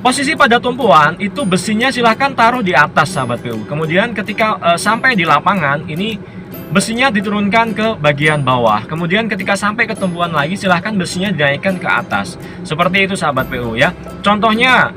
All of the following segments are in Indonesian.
Posisi pada tumpuan itu besinya silahkan taruh di atas sahabat PU. Kemudian ketika sampai di lapangan ini besinya diturunkan ke bagian bawah. Kemudian ketika sampai ke tumpuan lagi silahkan besinya dinaikkan ke atas. Seperti itu sahabat PU ya. Contohnya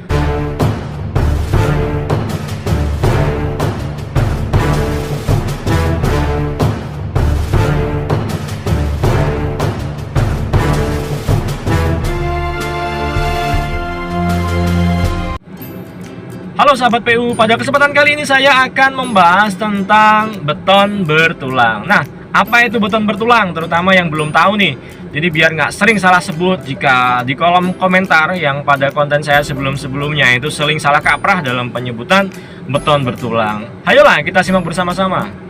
halo sahabat PU, pada kesempatan kali ini saya akan membahas tentang beton bertulang. Nah, apa itu beton bertulang? Terutama yang belum tahu nih. Jadi biar nggak sering salah sebut jika di kolom komentar yang pada konten saya sebelum-sebelumnya itu sering salah kaprah dalam penyebutan beton bertulang. Ayolah kita simak bersama-sama.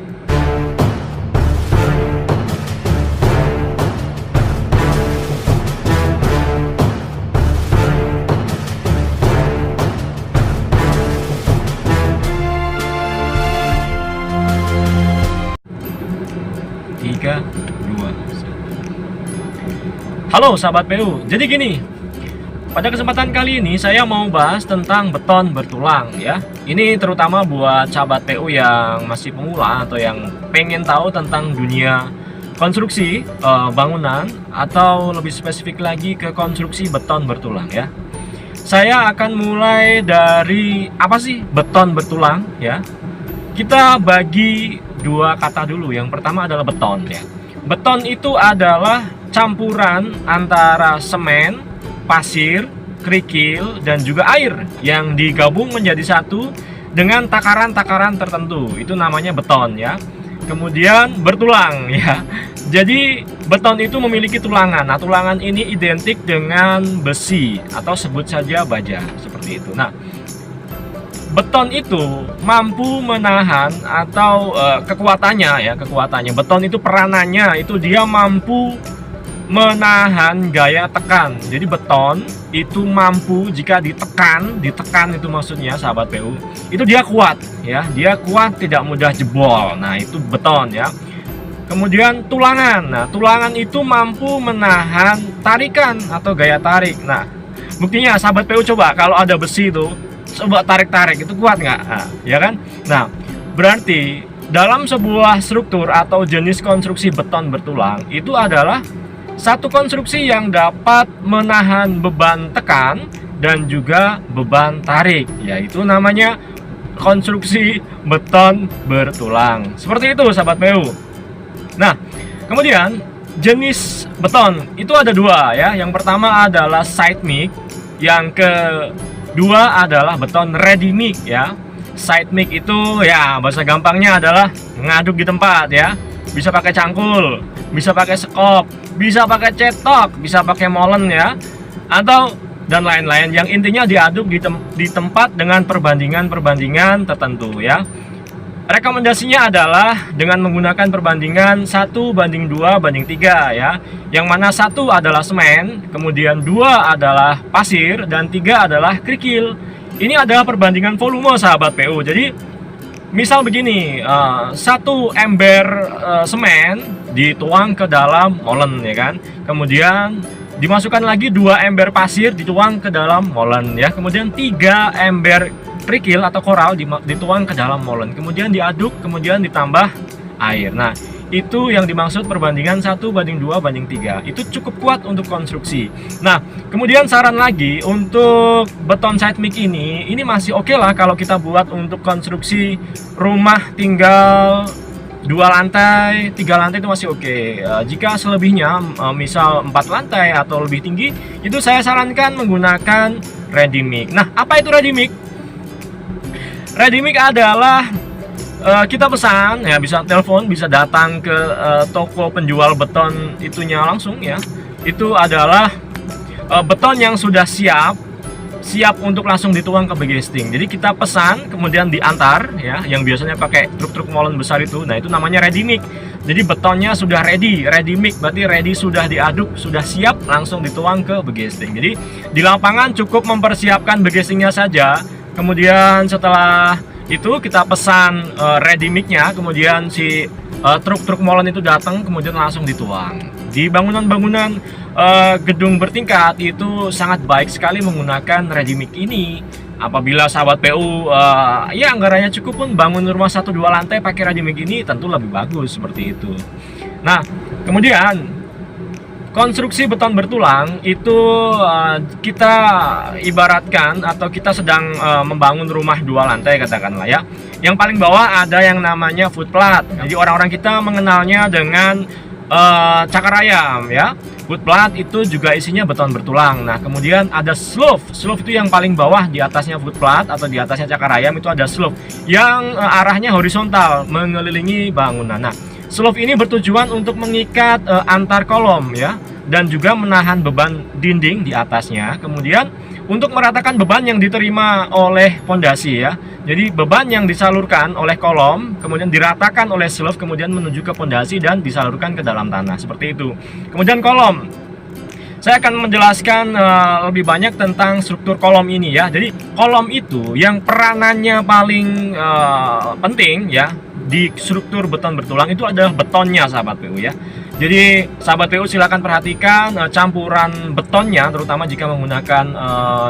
Halo sahabat PU, jadi gini, pada kesempatan kali ini saya mau bahas tentang beton bertulang ya. Ini terutama buat sahabat PU yang masih pemula atau yang pengen tahu tentang dunia konstruksi bangunan, atau lebih spesifik lagi ke konstruksi beton bertulang ya. Saya akan mulai dari apa sih beton bertulang ya. Kita bagi dua kata dulu. Yang pertama adalah beton ya. Beton itu adalah campuran antara semen, pasir, kerikil, dan juga air yang digabung menjadi satu dengan takaran-takaran tertentu. Itu namanya beton ya. Kemudian bertulang ya. Jadi beton itu memiliki tulangan. Nah, tulangan ini identik dengan besi atau sebut saja baja seperti itu. Nah, beton itu mampu menahan atau kekuatannya ya, kekuatannya. Beton itu peranannya itu dia mampu menahan gaya tekan. Jadi beton itu mampu jika ditekan itu maksudnya sahabat PU, itu dia kuat ya, dia kuat, tidak mudah jebol. Nah, itu beton ya. Kemudian tulangan. Nah, tulangan itu mampu menahan tarikan atau gaya tarik. Nah, buktinya sahabat PU coba kalau ada besi itu coba tarik-tarik, itu kuat nggak? Nah, ya kan? Nah, berarti dalam sebuah struktur atau jenis konstruksi beton bertulang itu adalah satu konstruksi yang dapat menahan beban tekan dan juga beban tarik, yaitu namanya konstruksi beton bertulang. Seperti itu sahabat PU. Nah, kemudian jenis beton itu ada dua ya. Yang pertama adalah side mix, yang kedua adalah beton ready mix ya. Side mix itu ya bahasa gampangnya adalah ngaduk di tempat ya. Bisa pakai cangkul, bisa pakai sekop, bisa pakai cetok, bisa pakai molen ya, atau dan lain-lain. Yang intinya diaduk di tempat dengan perbandingan tertentu ya. Rekomendasinya adalah dengan menggunakan perbandingan 1:2:3 ya. Yang mana 1 adalah semen, kemudian 2 adalah pasir, dan 3 adalah kerikil. Ini adalah perbandingan volume sahabat PU. Jadi misal begini, 1 ember semen dituang ke dalam molen ya kan. Kemudian dimasukkan lagi 2 ember pasir dituang ke dalam molen ya. Kemudian 3 ember kerikil atau koral dituang ke dalam molen. Kemudian diaduk, kemudian ditambah air. Nah, itu yang dimaksud perbandingan 1:2:3. Itu cukup kuat untuk konstruksi. Nah, kemudian saran lagi untuk beton side mix ini masih oke lah kalau kita buat untuk konstruksi rumah tinggal 2 lantai, 3 lantai itu masih oke. Jika selebihnya misal 4 lantai atau lebih tinggi, itu saya sarankan menggunakan ready mix. Nah, apa itu ready mix? Ready mix adalah kita pesan ya, bisa telepon, bisa datang ke toko penjual beton itunya langsung ya. Itu adalah beton yang sudah siap untuk langsung dituang ke bagesting. Jadi kita pesan kemudian diantar ya, yang biasanya pakai truk-truk molen besar itu. Nah, itu namanya ready mix. Jadi betonnya sudah ready mix berarti ready, sudah diaduk, sudah siap langsung dituang ke bagesting. Jadi di lapangan cukup mempersiapkan bagestingnya saja. Kemudian setelah itu kita pesan ready mix-nya, kemudian si truk-truk molen itu datang, kemudian langsung dituang Di bangunan-bangunan gedung bertingkat itu sangat baik sekali menggunakan ready mix ini. Apabila sahabat PU ya anggarannya cukup pun bangun rumah 1-2 lantai pakai ready mix ini tentu lebih bagus seperti itu. Nah, kemudian konstruksi beton bertulang itu kita ibaratkan atau kita sedang membangun rumah 2 lantai katakanlah ya. Yang paling bawah ada yang namanya footplat. Jadi orang-orang kita mengenalnya dengan cakar ayam ya. Footplat itu juga isinya beton bertulang. Nah, kemudian ada slope. Slope itu yang paling bawah, di atasnya footplat atau di atasnya cakar ayam itu ada slope yang arahnya horizontal mengelilingi bangunan. Nah, slope ini bertujuan untuk mengikat antar kolom ya, dan juga menahan beban dinding di atasnya. Kemudian untuk meratakan beban yang diterima oleh pondasi ya. Jadi beban yang disalurkan oleh kolom kemudian diratakan oleh slope, kemudian menuju ke pondasi dan disalurkan ke dalam tanah seperti itu. Kemudian kolom, saya akan menjelaskan lebih banyak tentang struktur kolom ini ya. Jadi kolom itu yang peranannya paling penting ya di struktur beton bertulang itu adalah betonnya sahabat PU ya. Jadi sahabat PU silakan perhatikan campuran betonnya, terutama jika menggunakan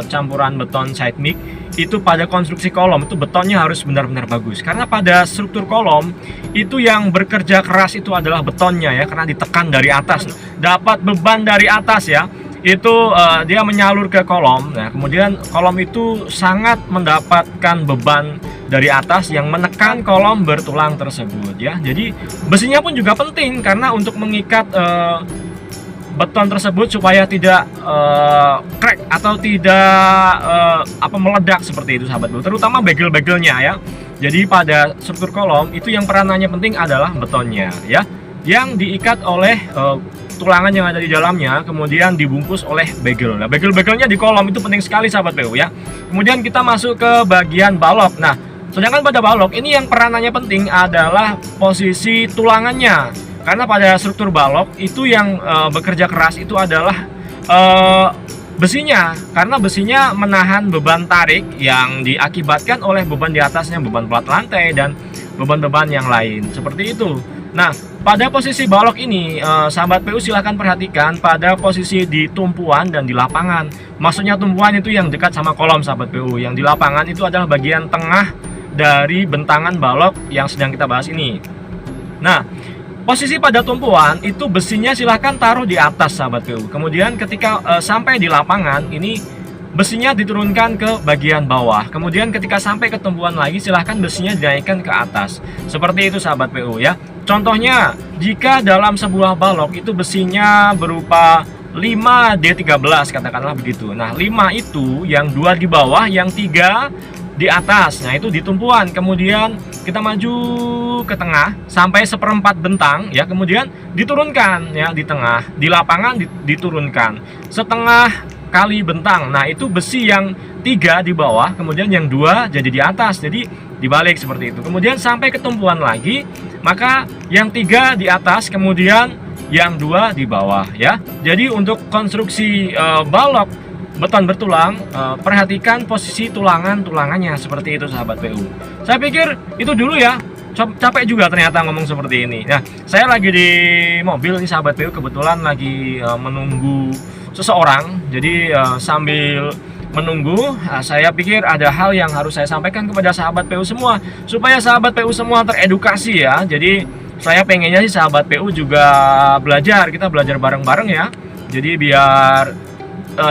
campuran beton side mix itu pada konstruksi kolom itu betonnya harus benar-benar bagus, karena pada struktur kolom itu yang bekerja keras itu adalah betonnya ya, karena ditekan dari atas, dapat beban dari atas ya, itu dia menyalur ke kolom. Nah, kemudian kolom itu sangat mendapatkan beban dari atas yang menekan kolom bertulang tersebut ya. Jadi besinya pun juga penting karena untuk mengikat beton tersebut supaya tidak crack atau tidak meledak seperti itu sahabat PU, terutama bagel-bagelnya ya. Jadi pada struktur kolom itu yang peranannya penting adalah betonnya ya, yang diikat oleh tulangan yang ada di dalamnya, kemudian dibungkus oleh bagel. Nah, bagel-bagelnya di kolom itu penting sekali sahabat PU ya. Kemudian kita masuk ke bagian balok. Nah, sedangkan pada balok ini yang peranannya penting adalah posisi tulangannya. Karena pada struktur balok itu yang bekerja keras itu adalah besinya, karena besinya menahan beban tarik yang diakibatkan oleh beban di atasnya, beban plat lantai dan beban-beban yang lain seperti itu. Nah, pada posisi balok ini sahabat PU silahkan perhatikan pada posisi di tumpuan dan di lapangan. Maksudnya tumpuan itu yang dekat sama kolom sahabat PU, yang di lapangan itu adalah bagian tengah dari bentangan balok yang sedang kita bahas ini. Nah, posisi pada tumpuan itu besinya silahkan taruh di atas sahabat PU. Kemudian ketika sampai di lapangan ini besinya diturunkan ke bagian bawah. Kemudian ketika sampai ke tumpuan lagi silahkan besinya dinaikkan ke atas. Seperti itu sahabat PU ya. Contohnya jika dalam sebuah balok itu besinya berupa 5D13 katakanlah begitu. Nah, 5 itu yang 2 di bawah, yang 3 di atas. Nah, itu di tumpuan. Kemudian kita maju ke tengah sampai 1/4 bentang ya, kemudian diturunkan ya di tengah. Di lapangan diturunkan setengah kali bentang. Nah, itu besi yang 3 di bawah, kemudian yang 2 jadi di atas. Jadi dibalik seperti itu. Kemudian sampai ke tumpuan lagi, maka yang 3 di atas, kemudian yang 2 di bawah ya. Jadi untuk konstruksi balok beton bertulang, perhatikan posisi tulangannya seperti itu sahabat PU. Saya pikir itu dulu ya. Capek juga ternyata ngomong seperti ini. Nah, saya lagi di mobil nih sahabat PU, kebetulan lagi menunggu seseorang. Jadi sambil menunggu, saya pikir ada hal yang harus saya sampaikan kepada sahabat PU semua, supaya sahabat PU semua teredukasi ya. Jadi saya pengennya sih sahabat PU juga belajar, kita belajar bareng-bareng ya. Jadi biar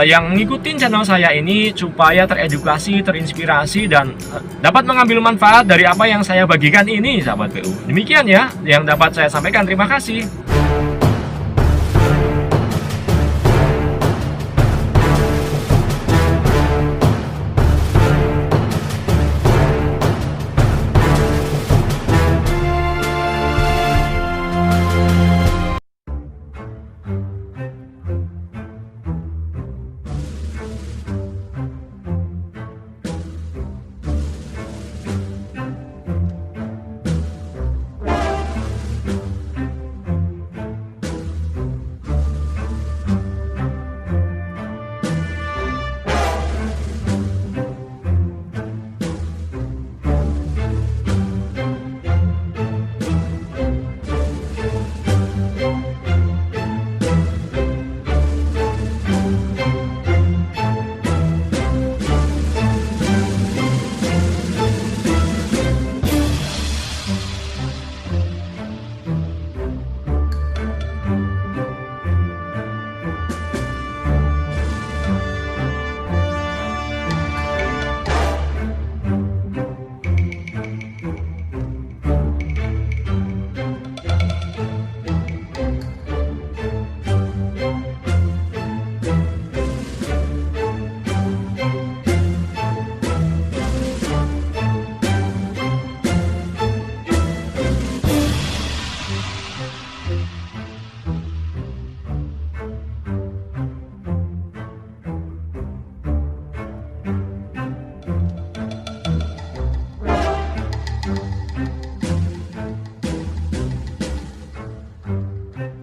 yang ngikutin channel saya ini supaya teredukasi, terinspirasi, dan dapat mengambil manfaat dari apa yang saya bagikan ini sahabat PU. Demikian ya yang dapat saya sampaikan. Terima kasih.